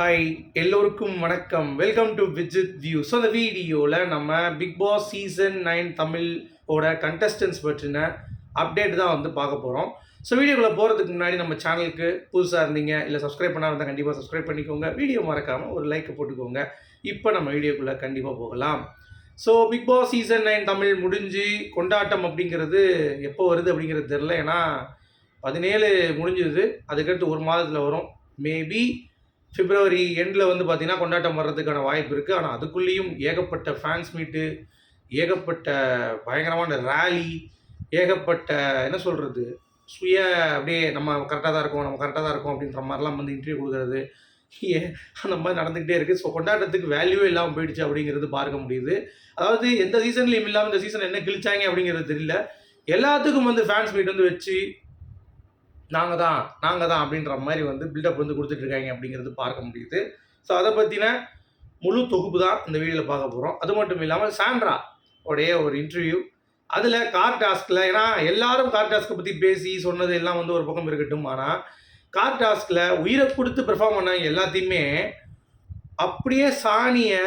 Hi எல்லோருக்கும் வணக்கம். Welcome to Vijith view. So அந்த வீடியோவில் நம்ம பிக் பாஸ் சீசன் 9 தமிழோட கண்டஸ்டன்ஸ் பற்றின அப்டேட் தான் வந்து பார்க்க போகிறோம். ஸோ வீடியோக்குள்ளே போகிறதுக்கு முன்னாடி நம்ம சேனலுக்கு புதுசாக இருந்தீங்க இல்லை சப்ஸ்கிரைப் பண்ணால் இருந்தால் கண்டிப்பாக சப்ஸ்கிரைப் பண்ணிக்கோங்க. வீடியோ மறக்காமல் ஒரு லைக்கை போட்டுக்கோங்க. இப்போ நம்ம வீடியோக்குள்ளே கண்டிப்பாக போகலாம். So Bigg Boss season 9 Tamil முடிஞ்சு கொண்டாட்டம் அப்படிங்கிறது எப்போ வருது அப்படிங்கிறது தெரில. ஏன்னா 17 முடிஞ்சுது, அதுக்கடுத்து ஒரு மாதத்தில் வரும். மேபி பிப்ரவரி எண்டில் வந்து பார்த்திங்கன்னா கொண்டாட்டம் வர்றதுக்கான வாய்ப்பு இருக்குது. ஆனால் அதுக்குள்ளேயும் ஏகப்பட்ட ஃபேன்ஸ் மீட்டு, ஏகப்பட்ட பயங்கரமான ரேலி, ஏகப்பட்ட என்ன சொல்கிறது அப்படியே நம்ம கரெக்டாக தான் இருக்கோம், நம்ம கரெக்டாக தான் இருக்கோம் அப்படின்ற மாதிரிலாம் வந்து இன்டர்வியூ கொடுக்குறது, அந்த மாதிரி நடந்துக்கிட்டே இருக்குது. ஸோ கொண்டாட்டத்துக்கு வேல்யூவே இல்லாமல் போயிடுச்சு அப்படிங்கிறது பார்க்க முடியுது. அதாவது எந்த சீசன்லையும் இல்லாமல் இந்த சீசன் என்ன கிழிச்சாங்க அப்படிங்கிறது தெரியல. எல்லாத்துக்கும் வந்து ஃபேன்ஸ் மீட் வந்து வச்சு நாங்கள் தான் அப்படின்ற மாதிரி வந்து பில்டப் வந்து கொடுத்துட்ருக்காங்க அப்படிங்கிறது பார்க்க முடியுது. ஸோ அதை பற்றின முழு தொகுப்பு தான் இந்த வீடியோவில் பார்க்க போகிறோம். அது மட்டும் இல்லாமல் சாண்ட்ரா உடைய ஒரு இன்டர்வியூ, அதில் கார் டாஸ்கில், ஏன்னா எல்லாரும் கார் டாஸ்க்கை பற்றி பேசி சொன்னது எல்லாம் வந்து ஒரு பக்கம் இருக்கட்டும், ஆனால் கார் டாஸ்கில் உயிரை கொடுத்து பெர்ஃபார்ம் பண்ணாங்க எல்லாத்தையுமே அப்படியே சாணியை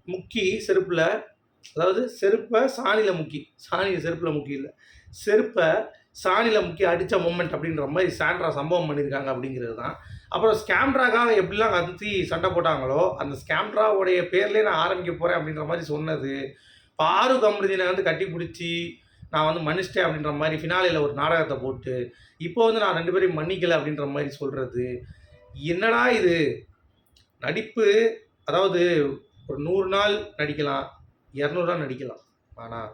முக்கி செருப்பில், அதாவது செருப்பை சாணியில் முக்கி, செருப்பில் முக்கி இல்லை, செருப்பை சாணியில் முக்கிய அடித்த மூமெண்ட் அப்படின்ற மாதிரி சாண்ட்ரா சம்பவம் பண்ணியிருக்காங்க அப்படிங்கிறது தான். அப்புறம் ஸ்கேம்ட்ராக்காக எப்படிலாம் கத்தி சண்டை போட்டாங்களோ அந்த ஸ்கேம்ட்ராவுடைய பேர்லேயே நான் ஆரம்பிக்க போகிறேன் அப்படின்ற மாதிரி சொன்னது, பாரு கமருதீனை வந்து கட்டி பிடிச்சி நான் வந்து மன்னிச்சிட்டேன் அப்படின்ற மாதிரி ஃபினாலியில் ஒரு நாடகத்தை போட்டு இப்போ வந்து நான் 2 பேரையும் மன்னிக்கலை அப்படின்ற மாதிரி சொல்கிறது, என்னடா இது நடிப்பு? அதாவது ஒரு 100 நாள் நடிக்கலாம், 200 நாள் நடிக்கலாம், ஆனால்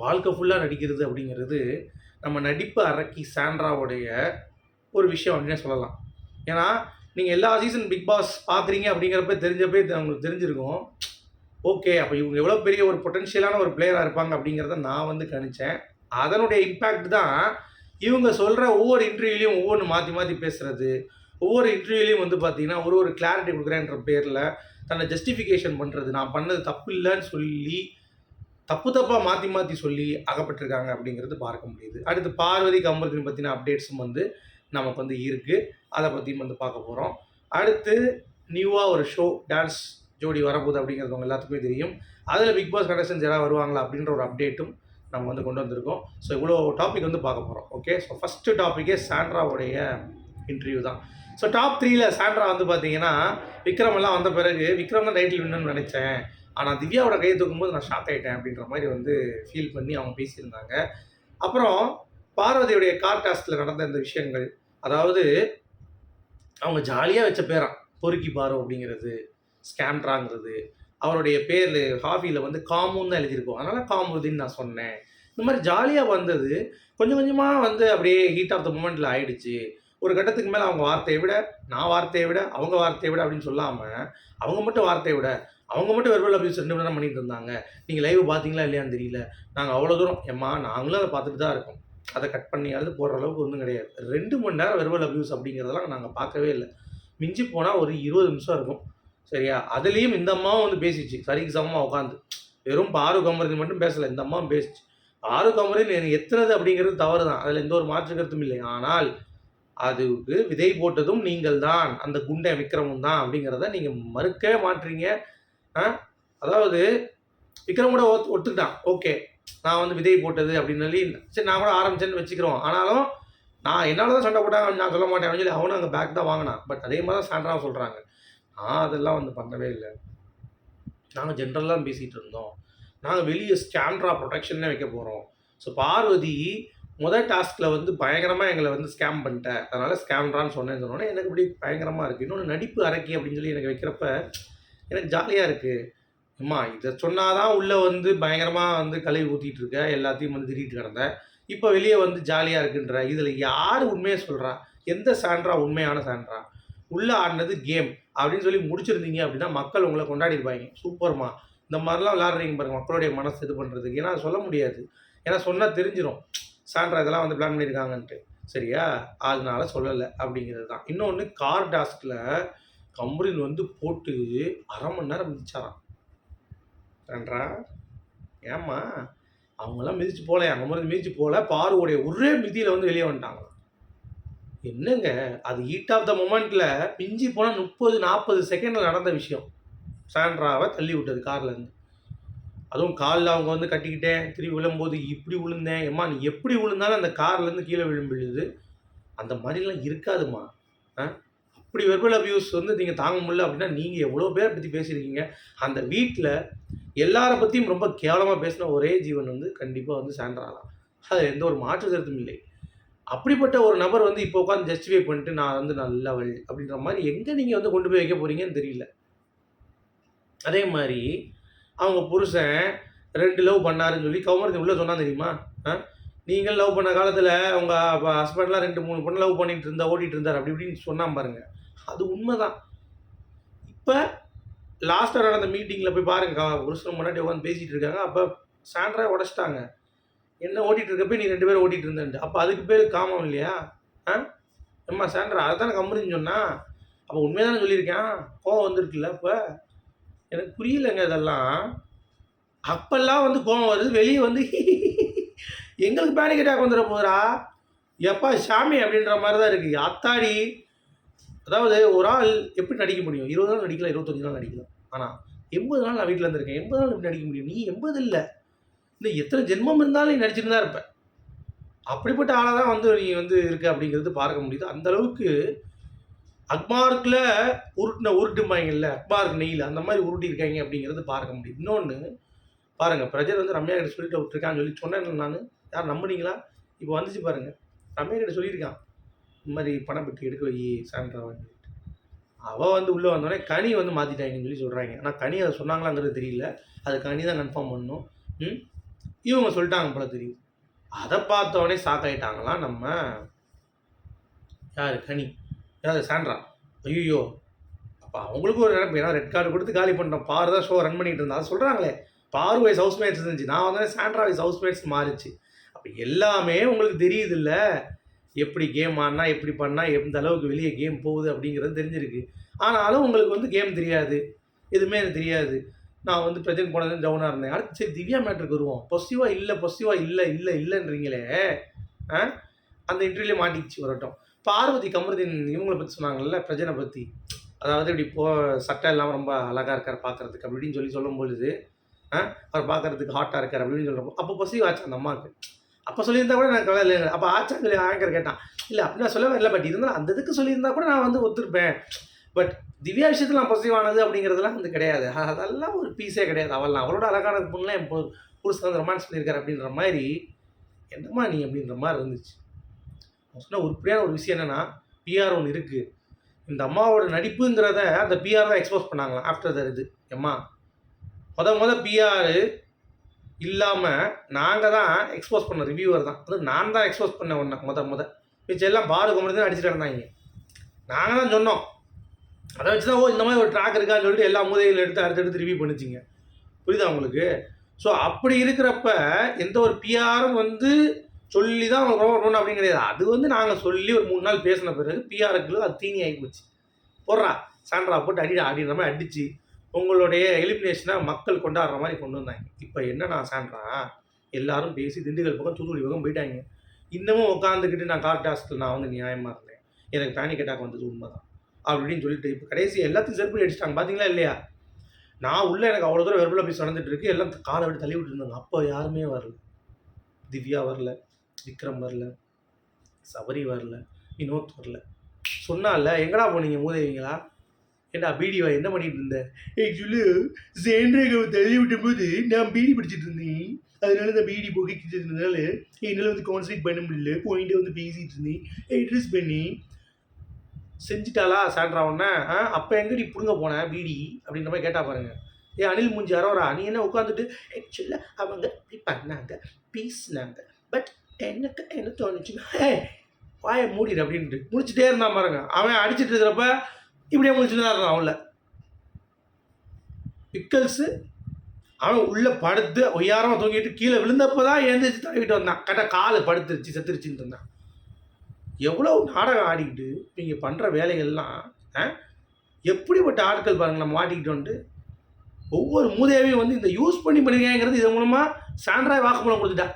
வாழ்க்கை ஃபுல்லாக நடிக்கிறது அப்படிங்கிறது நம்ம நடிப்பு அரக்கி சாண்ட்ராவுடைய ஒரு விஷயம் அப்படின்னே சொல்லலாம். ஏன்னா நீங்கள் எல்லா சீசன் பிக் பாஸ் பார்க்குறீங்க அப்படிங்கிறப்ப உங்களுக்கு தெரிஞ்சிருக்கும், ஓகே அப்போ இவங்க எவ்வளோ பெரிய ஒரு பொட்டென்ஷியலான ஒரு பிளேயராக இருப்பாங்க அப்படிங்கிறத நான் வந்து கணித்தேன். அதனுடைய இம்பேக்ட் தான் இவங்க சொல்கிற ஒவ்வொரு இன்டர்வியூலையும் ஒவ்வொன்று மாற்றி மாற்றி பேசுகிறது, ஒவ்வொரு இன்டர்வியூலையும் வந்து பார்த்திங்கன்னா ஒரு கிளாரிட்டி கொடுக்குறேன்ற பேரில் தன்னை ஜஸ்டிஃபிகேஷன் பண்ணுறது, நான் பண்ணது தப்பு இல்லைன்னு சொல்லி தப்பாக மாற்றி சொல்லி அகப்பட்டிருக்காங்க அப்படிங்கிறது பார்க்க முடியுது. அடுத்து பார்வதி கமருதீன் பற்றின அப்டேட்ஸும் வந்து நமக்கு வந்து இருக்குது, அதை பற்றியும் வந்து பார்க்க போகிறோம். அடுத்து நியூவாக ஒரு ஷோ டான்ஸ் ஜோடி வரப்போகுது அப்படிங்கிறது அவங்க எல்லாத்துக்குமே தெரியும். அதில் பிக் பாஸ் கண்டஸ்டன்ஸ் யாராவது வருவாங்களா அப்படின்ற ஒரு அப்டேட்டும் நம்ம வந்து கொண்டு வந்திருக்கோம். ஸோ இவ்வளோ டாபிக் வந்து பார்க்க போகிறோம். ஓகே, ஸோ ஃபஸ்ட்டு டாப்பிக்கே சாண்ட்ராவுடைய இன்டர்வியூ தான். ஸோ டாப் 3ல் சாண்ட்ரா வந்து பார்த்தீங்கன்னா விக்ரம் எல்லாம் வந்த பிறகு விக்ரம் தான் டைட்டில் வின்னு நினச்சேன், ஆனால் திவ்யாவோட கையை தூக்கும்போது நான் ஷாக் ஆகிட்டேன் அப்படின்ற மாதிரி வந்து ஃபீல் பண்ணி அவங்க பேசியிருந்தாங்க. அப்புறம் பார்வதியுடைய கார் டாஸ்கில் நடந்த இந்த விஷயங்கள், அதாவது அவங்க ஜாலியாக வச்ச பேரான் பொறுக்கி பாரு அப்படிங்கிறது, ஸ்கேம்ட்ராங்கிறது, அவருடைய பேர் ஹாஃபியில் வந்து காமுன்னு தான் எழுதியிருக்கோம், அதனால் காமுதின்னு நான் சொன்னேன். இந்த மாதிரி ஜாலியாக வந்தது கொஞ்சம் கொஞ்சமாக வந்து அப்படியே ஹீட் ஆஃப் த மூமெண்ட்டில் ஆகிடுச்சு. ஒரு கட்டத்துக்கு மேலே அவங்க வார்த்தையை விட, நான் வார்த்தையை விட, அவங்க வார்த்தையை விட அப்படின்னு சொல்லாமல் அவங்க மட்டும் வார்த்தையை விட, அவங்க மட்டும் வெர்பல் அபியூஸ் 2 மணி நேரம் பண்ணிட்டு இருந்தாங்க. நீங்கள் லைவ் பார்த்தீங்களா இல்லையான்னு தெரியல, நாங்கள் அவ்வளோ தூரம் எம்மா நாங்களும் அதை பார்த்துட்டு தான் இருக்கோம், அதை கட் பண்ணியாவது போடுற அளவுக்கு ஒன்றும் கிடையாது. 2 மணி நேரம் வெர்பல் அபியூஸ் அப்படிங்கிறதெல்லாம் நாங்கள் பார்க்கவே இல்லை. மிஞ்சி போனால் ஒரு 20 நிமிஷம் இருக்கும், சரியா? அதுலேயும் இந்த அம்மாவும் வந்து பேசிச்சு சரிக்கு சமமாக உட்காந்து, வெறும் பாரு கமருதீன் மட்டும் பேசலை, இந்த அம்மாவும் பேசிச்சு. பாரு கமருதீன் எத்துனது அப்படிங்கிறது தவறு தான், அதில் எந்த ஒரு மாற்று கருத்தும் இல்லை. ஆனால் அதுக்கு விதை போட்டதும் நீங்கள் தான், அந்த குண்டை விக்ரமும் தான் அப்படிங்கிறத நீங்கள் மறுக்கவே மாட்டீங்க. அதாவது விக்ரம் கூட ஒத்துக்கிட்டான், ஓகே நான் வந்து விதை போட்டது அப்படின்னு சொல்லி, சரி நான் கூட ஆரம்பிச்சேன்னு வச்சுக்கிறோம், ஆனாலும் நான் என்னால் தான் சண்டை போட்டாங்க நான் சொல்ல மாட்டேன் அப்படின்னு சொல்லி அவனும் அங்கே பேக் தான் வாங்கினான். பட் அதே மாதிரி தான் சாண்ட்ராவும் சொல்கிறாங்க, நான் அதெல்லாம் வந்து பண்ணவே இல்லை, நாங்கள் ஜென்ரலாக பேசிகிட்டு இருந்தோம், நாங்கள் வெளியே சாண்ட்ரா ப்ரொடெக்ஷன்னே வைக்க போகிறோம். ஸோ பார்வதி முதல் டாஸ்கில் வந்து பயங்கரமாக எங்களை வந்து ஸ்கேம் பண்ணிட்டேன், அதனால் ஸ்கேம்ட்ரான்னு சொன்னோன்னே எனக்கு இப்படி பயங்கரமாக இருக்குது. இன்னொன்று நடிப்பு அரக்கி அப்படின்னு சொல்லி எனக்கு வைக்கிறப்ப எனக்கு ஜாலியாக இருக்குது. அம்மா இதை சொன்னால் தான் உள்ளே வந்து பயங்கரமாக வந்து கழுவி ஊற்றிட்டு இருக்க, எல்லாத்தையும் வந்து திரிட்டு கிடந்தேன், இப்போ வெளியே வந்து ஜாலியாக இருக்குன்ற, இதில் யார் உண்மையை சொல்கிறா? எந்த சாண்ட்ரா உண்மையான சாண்ட்ரா? உள்ளே ஆடினது கேம் அப்படின்னு சொல்லி முடிச்சிருந்தீங்க அப்படின்னா மக்கள் உங்களை கொண்டாடிருப்பாங்க, சூப்பர்மா இந்த மாதிரிலாம் விளாட்றீங்க பாருங்க, மக்களுடைய மனசு இது பண்ணுறதுக்கு. ஏன்னா சொல்ல முடியாது, ஏன்னா சொன்னால் தெரிஞ்சிடும் சாண்ட்ரா இதெல்லாம் வந்து பிளான் பண்ணியிருக்காங்கன்ட்டு, சரியா? அதனால சொல்லலை அப்படிங்கிறது தான். இன்னொன்று கார் டாஸ்கில் கமருதீன் வந்து போட்டு 1/2 மணி நேரம் மிதிச்சாராம். சாண்ட்ரா ஏம்மா அவங்களாம் மிதிச்சு போகலையா, கமருதீன் மிதிச்சு போகல, பாருவோடைய ஒரே மிதியில் வந்து வெளியே வந்துட்டாங்களாம். என்னங்க அது ஹீட் ஆஃப் த மொமெண்ட்டில் பிஞ்சி போனால் 30-40 செகண்டில் நடந்த விஷயம். சாண்ட்ராவை தள்ளி விட்டது கார்லேருந்து. அதுவும் காலில் அவங்க வந்து கட்டிக்கிட்டேன் திரும்பி விழும்போது இப்படி விழுந்தேன். ஏம்மா நீ எப்படி விழுந்தாலும் அந்த கார்லேருந்து கீழே விழுது. அந்த மாதிரிலாம் இருக்காதுமா. அப்படி வெர்பல் அபியூஸ் வந்து நீங்கள் தாங்க முடியல அப்படின்னா நீங்கள் எவ்வளோ பேரை பற்றி பேசியிருக்கீங்க. அந்த வீட்டில் எல்லாரை பற்றியும் ரொம்ப கேவலமாக பேசின ஒரே ஜீவன் வந்து கண்டிப்பாக வந்து சாண்ட்ரா தான். அது எந்த ஒரு மாற்று கருத்தும் இல்லை. அப்படிப்பட்ட ஒரு நபர் வந்து இப்போ உட்காந்து ஜஸ்டிஃபை பண்ணிட்டு நான் வந்து நல்லவள் அப்படின்ற மாதிரி எங்கே நீங்கள் வந்து கொண்டு போய் வைக்க போகிறீங்கன்னு தெரியல. அதே மாதிரி அவங்க புருஷன் 2 லவ் பண்ணாருன்னு சொல்லி கௌமரத்தி உள்ளே சொன்னா தெரியுமா? நீங்கள் லவ் பண்ண காலத்தில் உங்கள் ஹஸ்பண்ட்லாம் 2-3 பொண்ணு லவ் பண்ணிட்டு இருந்தா ஓடிட்டு இருந்தார் அப்படி இப்படின்னு சொன்னான் பாருங்க. அது உண்மைதான். இப்போ லாஸ்ட்டாக நடந்த மீட்டிங்கில் போய் பாருங்க, புருஷன் முன்னாடி உட்காந்து பேசிகிட்டு இருக்காங்க. அப்போ சாண்ட்ரா உடச்சிட்டாங்க. என்ன ஓட்டிகிட்டு இருக்கப்போ நீ 2 பேரும் ஓட்டிகிட்டு இருந்தேன்ட்டு. அப்போ அதுக்கு பேர் காமம் இல்லையா? ஏம்மா சாண்ட்ரா அதை தானே கம்பெனின்னு சொன்னா. அப்போ உண்மையாக தானே சொல்லியிருக்கேன். கோவம் வந்துருக்குல்ல. இப்போ எனக்கு புரியலைங்க இதெல்லாம். அப்போல்லாம் வந்து கோவம் வருது, வெளியே வந்து எங்களுக்கு பேனிக் அட்டாக் வந்துட போகிறா எப்பா சாமி அப்படின்ற மாதிரி தான் இருக்குது. அத்தாடி அதாவது ஒரு ஆள் எப்படி நடிக்க முடியும்? 20 நாள் நடிக்கலாம், 25 நாள் நடிக்கலாம். ஆனால் 80 நாள் நான் வீட்டில் இருந்திருக்கேன். 80 நாள் எப்படி நடிக்க முடியும்? நீ 80 இல்லை, இன்னும் எத்தனை ஜென்மம் இருந்தாலும் நீ நடிச்சுட்டு தான் இருப்ப. அப்படிப்பட்ட ஆளாக தான் வந்து நீ வந்து இருக்க அப்படிங்கிறது பார்க்க முடியுது. அந்த அளவுக்கு அக்மார்க்கில் உருட்டுமாங்கல்ல, அக்மார்க் நெய்யில் அந்த மாதிரி உருட்டி இருக்காங்க அப்படிங்கிறது பார்க்க முடியுது. இன்னொன்று பாருங்கள், பிரஜர் வந்து ரம்யா கிட்ட சொல்லிட்டு விட்டுருக்கான்னு சொல்லி சொன்னேன் நான். யார் நம்புனீங்களா? இப்போ வந்துச்சு பாருங்கள், ரம்யா கிட்ட சொல்லியிருக்கான் இந்த மாதிரி பணம் பெட்டி எடுக்க வை சாண்ட்ராவான்னு. அவள் வந்து உள்ளே வந்தோடனே கனி வந்து மாற்றிட்டாங்கன்னு சொல்லி சொல்கிறாங்க. ஆனால் கனி அதை சொன்னாங்களாங்கிறது தெரியல. அது கனி தான் கன்ஃபார்ம் பண்ணணும். இவங்க சொல்லிட்டாங்க போல தெரியுது. அதை பார்த்தோடனே ஷாக் ஆகிட்டாங்களாம் நம்ம யார் கனி, யார் சாண்ட்ரா. ஐயோ அப்போ அவங்களுக்கும் ஒரு நினைப்பு. ஏன்னா ரெட் கார்டு கொடுத்து காலி பண்ணுறோம். பாரு தான் ஷோ ரன் பண்ணிகிட்டு இருந்தா. அதை சொல்கிறாங்களே பாரு வைஸ் ஹவுஸ்மேட்ஸ் இருந்துச்சு, நான் வந்து சாண்ட்ரா வைஸ் ஹவுஸ்மேட்ஸ் மாறிச்சு. அப்போ எல்லாமே உங்களுக்கு தெரியுது இல்லை, எப்படி கேம் ஆடினா எப்படி பண்ணால் எந்த அளவுக்கு வெளியே கேம் போகுது அப்படிங்கிறது தெரிஞ்சிருக்கு. ஆனாலும் உங்களுக்கு வந்து கேம் தெரியாது, எதுவுமே எனக்கு தெரியாது. நான் வந்து ப்ரெசென்ட் போனது டவுனாக இருந்தேன். அடுத்து சரி திவ்யா மேட்ருக்கு வருவோம். பொசிட்டிவாக இல்லைன்றீங்களே. அந்த இன்டர்வியூலே மாட்டிக்கிச்சு வரட்டும். பார்வதி கமருதீன் இவங்களை பற்றி சொன்னாங்கல்ல, பிரஜனை பற்றி. அதாவது இப்படி சட்டை இல்லாமல் ரொம்ப அழகாக இருக்கார் பார்க்குறதுக்கு அப்படின்னு சொல்லும் பொழுது அவர் பார்க்குறதுக்கு ஹாட்டாக இருக்கார் அப்படின்னு சொல்கிறப்போ அப்போ பொசிட்டிவ் ஆச்சு அந்த அம்மாவுக்கு. அப்போ சொல்லியிருந்தா கூட நான் கவலை இல்லை. அப்போ ஆச்சான்னு சொல்லி ஆங்கர் கேட்டான். இல்லை அப்படி நான் சொல்லவே இல்லை, பட் இருந்தாலும் அந்த இதுக்கு சொல்லியிருந்தா கூட நான் வந்து ஒத்துருப்பேன். பட் திவ்யா விஷயத்தில் நான் பாசிட்டிவ் ஆனது அப்படிங்கிறதுலாம் வந்து கிடையாது. அதெல்லாம் ஒரு பீஸே கிடையாது. அவளோட அழகான பொண்ணுலாம் என் புருஷன் வந்து ரொமான்ஸ் பண்ணியிருக்காரு அப்படின்ற மாதிரி என்னம்மா நீ அப்படின்ற மாதிரி இருந்துச்சு. சொன்னால் உருப்படியான ஒரு விஷயம் என்னென்னா, பிஆர் ஒன்று இருக்குது. இந்த அம்மாவோட நடிப்புங்கிறத அந்த பிஆர் தான் எக்ஸ்போஸ் பண்ணாங்களாம் ஆஃப்டர் த இது. எம்மா பிஆர் இல்லாமல் நாங்கள் தான் எக்ஸ்போஸ் பண்ண ரிவ்யூவர் தான். அது நான் தான் எக்ஸ்போஸ் பண்ண ஒன்று மிச்சம் எல்லாம் பாரு கம்பெனி அடிச்சுட்டு இருந்தாங்க. நாங்கள் தான் சொன்னோம். அதை வச்சு தான் இந்த மாதிரி ஒரு ட்ராக் இருக்கான்னு சொல்லிட்டு எல்லா மூதைகள் அடுத்தடுத்து ரிவ்யூ பண்ணிச்சிங்க. புரியுதா உங்களுக்கு? ஸோ அப்படி இருக்கிறப்ப எந்த ஒரு பிஆரும் வந்து சொல்லி தான் அவங்க ப்ரொமோட் பண்ணணும் அப்படின்னு கிடையாது. அது வந்து நாங்கள் சொல்லி ஒரு 3 நாள் பேசின பிறகு பிஆருக்கு அது தீனி ஆகி போச்சு. போடுறா சாண்ட்ரா போட்டு அப்படின்ற மாதிரி அடித்து உங்களுடைய எலிமினேஷனை மக்கள் கொண்டாடுற மாதிரி கொண்டு வந்தாங்க. இப்போ என்னன்னா சாண்ட்ரா எல்லாரும் பேசி திண்டுக்கல் பக்கம் தூத்துக்குடி பக்கம் போயிட்டாங்க. இன்னமும் உட்காந்துக்கிட்டு நான் கார்டாஸ்டில் நான் வந்து நியாயமாக இருந்தேன், எனக்கு பேனிக் அட்டாக் வந்தது உண்மை தான் அப்படின்னு சொல்லிட்டு இப்போ கடைசி எல்லாத்தையும் செருப்பு அடிச்சிட்டாங்க. பார்த்தீங்களா இல்லையா? நான் உள்ளே எனக்கு அவ்வளோ தூரம் வெர்பல் அபியூஸ் நடந்துட்டு இருக்கு. எல்லாம் காலை விட்டு தள்ளி விட்டு இருந்தாங்க. அப்போ யாருமே வரல. திவ்யா வரல, விக்ரம் வரல, சபரி வரல, வினோத் வரல. சொன்னால எங்கடா போனீங்க மூதேவிங்களா? ஏண்டா பீடிவா என்ன பண்ணிட்டு இருந்தேன்? ஆக்சுவலி சேண்ட்ரேகாவை தள்ளி விட்டும் போது நான் பீடி பிடிச்சிட்டு இருந்தேன். அதனால நான் பீடி போக்கிட்டதுனால என்னால் வந்து கான்சன்ட்ரேட் பண்ண முடியல. பாயிண்டே வந்து பேசிகிட்டு இருந்தேன். அட்ரஸ் பண்ணி செஞ்சுட்டாளா சாண்ட்ரா ஒன்று. அப்போ எங்கடி பிடுங்க போனேன் பீடி அப்படின்ற மாதிரி கேட்டா பாருங்க. அனில் மூஞ்சி யாரோரா நீ என்ன உட்காந்துட்டு ஆக்சுவலாக அவங்க இப்படி பண்ணாங்க பேசினாங்க, பட் எனக்கு என்ன தோணுச்சுன்னா வாயை மூடிடு அப்படின்ட்டு முடிச்சுட்டே இருந்தான் பாருங்க. அவன் அடிச்சுட்டு இருக்கிறப்ப இப்படியே முடிச்சுட்டு தான் இருந்தான். அவனில் பிக்கல்ஸு அவன் உள்ளே படுத்து ஒய்யாரமாக தூங்கிட்டு கீழே விழுந்தப்போ தான் எழுந்திரிச்சு தடவிட்டு வந்தான். கரெக்டாக காலை படுத்துருச்சு செத்துருச்சுன்னு இருந்தான். எவ்வளோ நாடகம் ஆடிக்கிட்டு நீங்கள் பண்ணுற வேலைகள்லாம் எப்படிப்பட்ட ஆட்கள் பாருங்கள். நம்ம மாட்டிக்கிட்டோன்ட்டு ஒவ்வொரு மூதேவையும் வந்து இந்த யூஸ் பண்ணிருக்கேங்கிறது இதன் மூலமாக சாண்ட்ராவே வாக்குமூலம் கொடுத்துட்டா.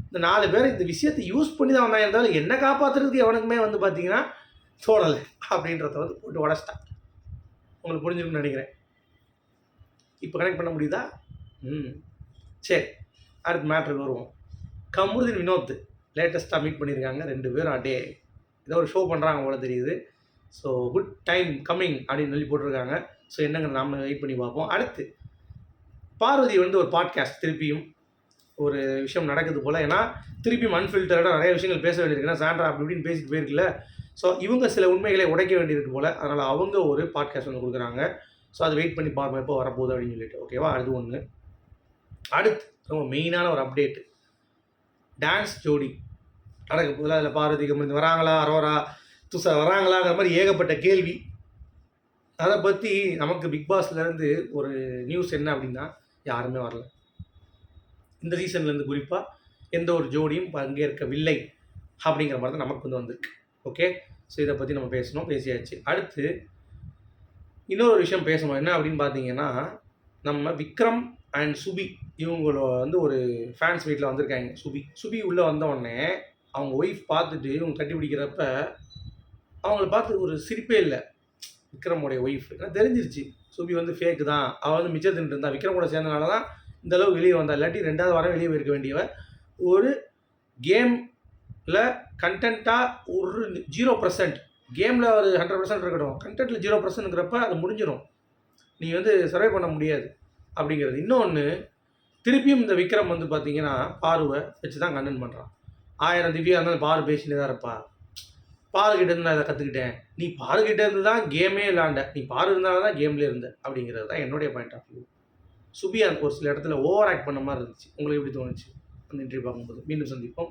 இந்த 4 பேர் இந்த விஷயத்தை யூஸ் பண்ணி தான் வந்தாங்க, இருந்தாலும் என்ன காப்பாற்றுறதுக்கு எவனுக்குமே வந்து பார்த்தீங்கன்னா தோணலை அப்படின்றத வந்து போட்டு உடச்சிட்டான். உங்களுக்கு புரிஞ்சிருக்குன்னு நினைக்கிறேன். இப்போ கனெக்ட் பண்ண முடியுதா? சரி, அடுத்த மேட்ருக்கு வருவோம். கமருதீன் வினோத் லேட்டஸ்ட்டாக மீட் பண்ணியிருக்காங்க 2 பேரும். அப்படியே ஏதோ ஒரு ஷோ பண்ணுறாங்க போல தெரியுது. ஸோ குட் டைம் கம்மிங் அப்படின்னு சொல்லி போட்டிருக்காங்க. ஸோ என்னங்க நம்ம வெயிட் பண்ணி பார்ப்போம். அடுத்து பார்வதி வந்து ஒரு பாட்காஸ்ட் திருப்பியும் ஒரு விஷயம் நடக்குது போல். ஏன்னா திருப்பியும் அன்ஃபில்டர்டாக நிறைய விஷயங்கள் பேச வேண்டியிருக்கு. ஏன்னா சாண்ட்ரா அப்படி இப்படின்னு பேசிட்டு போயிருக்குல்ல. ஸோ இவங்க சில உண்மைகளை உடைக்க வேண்டியிருக்கு போல். அதனால் அவங்க ஒரு பாட்காஸ்ட் வந்து கொடுக்குறாங்க. ஸோ அது வெயிட் பண்ணி பார்ப்போம் எப்போ வரப்போகுது அப்படின்னு சொல்லிட்டு. ஓகேவா? அது ஒன்று. அடுத்து ரொம்ப மெயினான ஒரு அப்டேட்டு, டான்ஸ் ஜோடி நடக்க போதில். அதில் பார்வதி கமருதீன் வராங்களா, அரோரா துஷா வராங்களாங்கிற மாதிரி ஏகப்பட்ட கேள்வி. அதை பற்றி நமக்கு பிக் பாஸ்லேருந்து ஒரு நியூஸ் என்ன அப்படின்னா, யாருமே வரல. இந்த சீசன்லேருந்து குறிப்பாக எந்த ஒரு ஜோடியும் பங்கேற்கவில்லை அப்படிங்கிற மாதிரி தான் நமக்கு வந்து வந்திருக்கு. ஓகே, ஸோ இதை பற்றி நம்ம பேசியாச்சு. அடுத்து இன்னொரு விஷயம் பேசணும். என்ன அப்படின்னு பார்த்தீங்கன்னா, நம்ம விக்ரம் அண்ட் சுபி இவங்கள வந்து ஒரு ஃபேன்ஸ் வீட்டில் வந்திருக்காங்க. சுபி உள்ளே வந்தவுடனே அவங்க ஒய்ஃப் பார்த்துட்டு இவங்க கட்டி பிடிக்கிறப்ப அவங்கள பார்த்து ஒரு சிரிப்பே இல்லை விக்ரமோடைய ஒய்ஃப். ஏன்னா தெரிஞ்சிருச்சு சுபி வந்து ஃபேக்கு தான். அவள் வந்து மிச்சம் தின்ட்டு இருந்தா. விக்ரம் கூட சேர்ந்தனால தான் இந்த அளவு வெளியே வந்தா. இல்லாட்டி 2வது வாரம் வெளியே போயிருக்க வேண்டியவ. ஒரு கேமில் கண்டென்ட்டாக ஒரு 0%, கேமில் ஒரு 100% இருக்கட்டும், கண்டென்ட்டில் 0%ங்கிறப்ப அது முடிஞ்சிடும். நீ வந்து சர்வை பண்ண முடியாது அப்படிங்கிறது. இன்னொன்று, திருப்பியும் இந்த விக்ரம் வந்து பார்த்தீங்கன்னா பார்வை வச்சு தான் கண்டென்ட் பண்ணுறான். 1000 திவ்யா இருந்தாலும் பாரு பேசினே தான் இருப்பா. பாருக்கிட்டேருந்து நான் இதை கற்றுக்கிட்டேன். நீ பாருக்கிட்டேருந்து தான் கேமே விளாண்ட. நீ பாரு இருந்தாலும் தான் கேம்லேயே இருந்த அப்படிங்கிறது தான் என்னுடைய பாயிண்ட் ஆஃப் வியூ. சுபி ஒரு சில இடத்துல ஓவர் ஆக்ட் பண்ண மாதிரி இருந்துச்சு. உங்களுக்கு எப்படி தோணுச்சு அந்த இன்டர்வியூ பார்க்கும்போது? மீண்டும் சந்திப்போம்.